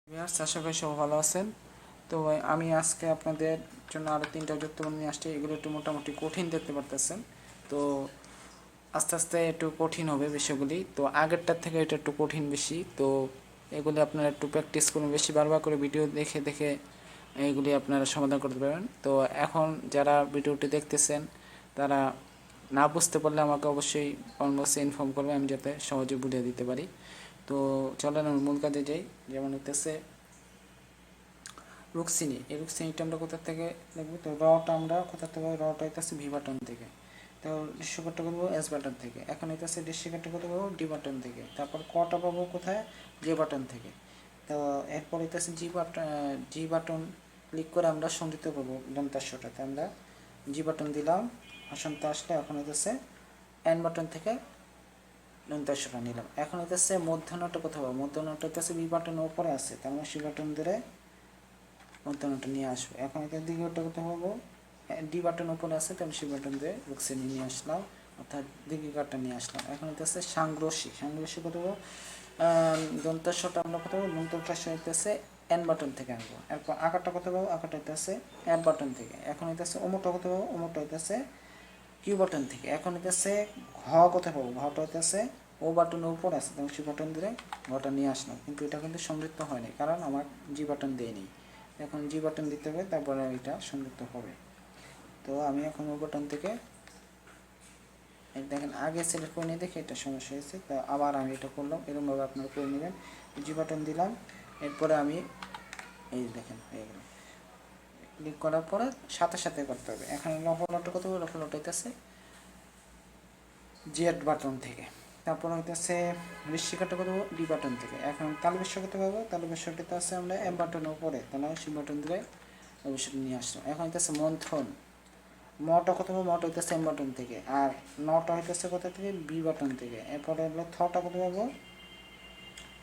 Viewers, আশা করি সবাই ভালো আছেন। তো আমি আজকে আপনাদের জন্য আরও 3টা যুক্তবর্ণ নিয়ে আসছি। এগুলো একটু মোটামুটি কঠিন দেখতে পারতেছেন। তো আস্তে আস্তে একটু কঠিন হবে বিষয়গুলি। তো আগেরটার থেকে এটা একটু কঠিন বেশি। তো এগুলি আপনারা একটু প্র্যাকটিস করুন, বেশি বারবার করে ভিডিও দেখে দেখে এইগুলি আপনারা সমাধান করতে পারবেন। তো এখন যারা ভিডিওটি দেখতেছেন তারা না বুঝতে পারলে আমাকে অবশ্যই কমেন্ট বক্সে ইনফর্ম করবে, আমি যাতে সহজে বুঝিয়ে দিতে পারি। তো চলেন আমি মূল কাজে যাই। যেমন হইতেছে রুকসিনি, এই রুকসিনিটা আমরা কোথা থেকে দেখবো? তো রটা আমরা কোথা থেকে, রটা হইতেছে ভি বাটন থেকে। তো ডিস্ট্রিবিউটরটা করবো এস বাটন থেকে। এখন হইতেছে ডিস্ট্রিবিউটরটা করতে পারবো ডি বাটন থেকে। তারপর কটা পাবো কোথায়? জে বাটন থেকে। তো এরপর হইতেছে জি বাটন ক্লিক করে আমরা সংযুক্ত করবো দন্তাস্বটাতে। আমরা জি বাটন দিলাম, আসনটা আসলে এখন হইতেছে এন বাটন থেকে দন্তাস্বটা নিলাম। এখন হইতেছে মধ্যাহ্নটা কোথাও পাবো? মধ্যাহ্নটা হইতেছে বি বাটনের উপরে আছে, তার মানে সি বাটন ধরে মধ্যাহ্নটা নিয়ে আসবো। এখন এটা দ্বিতীয়টা করতে পারবো, ডি বাটন উপরে আছে, তাহলে সি বাটন দিয়ে রুকসিনি নিয়ে আসলাম, অর্থাৎ দ্বিতীয়টা নিয়ে আসলাম। এখন হইতেছে সাংগ্রসি, সাংগ্রসি কত পাবো? দন্তাস্বটা আমরা কত পাবো? দন্তাস্ব হইতেছে এন বাটন থেকে আনবো। এরপর আকারটা কত পাবো? আকারটা হইতেছে এফ বাটন থেকে। এখন হইতেছে ওমোটা কত পাবো? ওমোটা হইতেছে কিউ বাটন থেকে। এখন হইতেছে ঘ কোথায় পাবো? ঘটা হইতেছে ও বাটনের উপর আছে, তখন সি বাটন দিয়ে ঘটা নিয়ে আসলাম। কিন্তু এটা কিন্তু সংযুক্ত হয়নি, কারণ আমার জি বাটন দেয়নি। এখন জি বাটন দিতে হবে, তারপরে এটা সংযুক্ত হবে। তো আমি এখন ও বাটন থেকে দেখেন আগে সিলেক্ট করে নিয়ে দেখে এটা সমস্যা হয়েছে। তো আবার আমি এটা করলাম, এরকমভাবে আপনারা করে নেবেন। জি বাটন দিলাম, এরপরে আমি এই দেখেন হয়ে গেল। ক্লিক করার পরে সাথে সাথে করতে হবে। এখন লফলটা কত হবে? লফলটা হইতেছে জেড বাটন থেকে। তারপর হইতেছে ঋষিকাটা কত পাবো? ডি বাটন থেকে। এখন তালবেশ্য করতে পারবো, তালবেশ্যটা আছে আমরা এম বাটনের উপরে, তাহলে সি বাটন দিলে অবশ্যই নিয়ে আসলাম। এখন হইতেছে মন্থন, মটা কত পাবো? মটা হইতেছে এম বাটন থেকে, আর নটা হইতেছে কোথা থেকে? বি বাটন থেকে। এরপরে হলো থটা কত পাবো?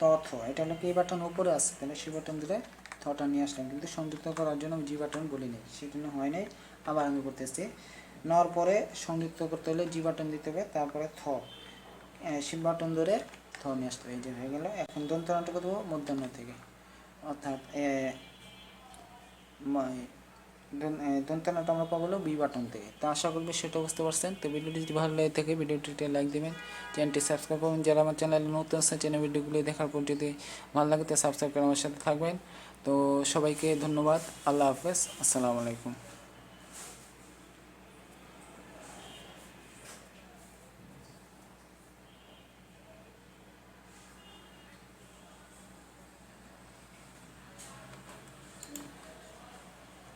তথ, এটা হলো কি বাটন উপরে আছে, তাহলে সি বাটন দিলে থটা নিয়ে আসলাম। কিন্তু সংযুক্ত করার জন্য আমি জি বাটন বলিনি, সেজন্য হয় নাই। আবার আমি করতেছি, নেওয়ার পরে সংযুক্ত করতে হলে জি বাটন দিতে হবে, তারপরে থ, সি বাটন ধরে থ নিয়ে আসতে হবে। এই যে হয়ে গেল। এখন দন্তনাটা কত পাবো? মধ্যাহ্ন থেকে, অর্থাৎ দন্তনাটা আমরা পাবো হলো বি বাটন থেকে। তো আশা করবো সেটা বুঝতে পারছেন। তো ভিডিওটি যদি ভালো লাগে থাকে ভিডিওটিতে লাইক দেবেন, চ্যানেলটি সাবস্ক্রাইব করবেন। যারা আমার চ্যানেলে নতুন আছে, চ্যানেল ভিডিওগুলি দেখার পর যদি ভালো লাগে তো সাবস্ক্রাইব করে আমার সাথে থাকবেন। তো সবাইকে ধন্যবাদ। আল্লাহ হাফেজ, আসসালামু আলাইকুম।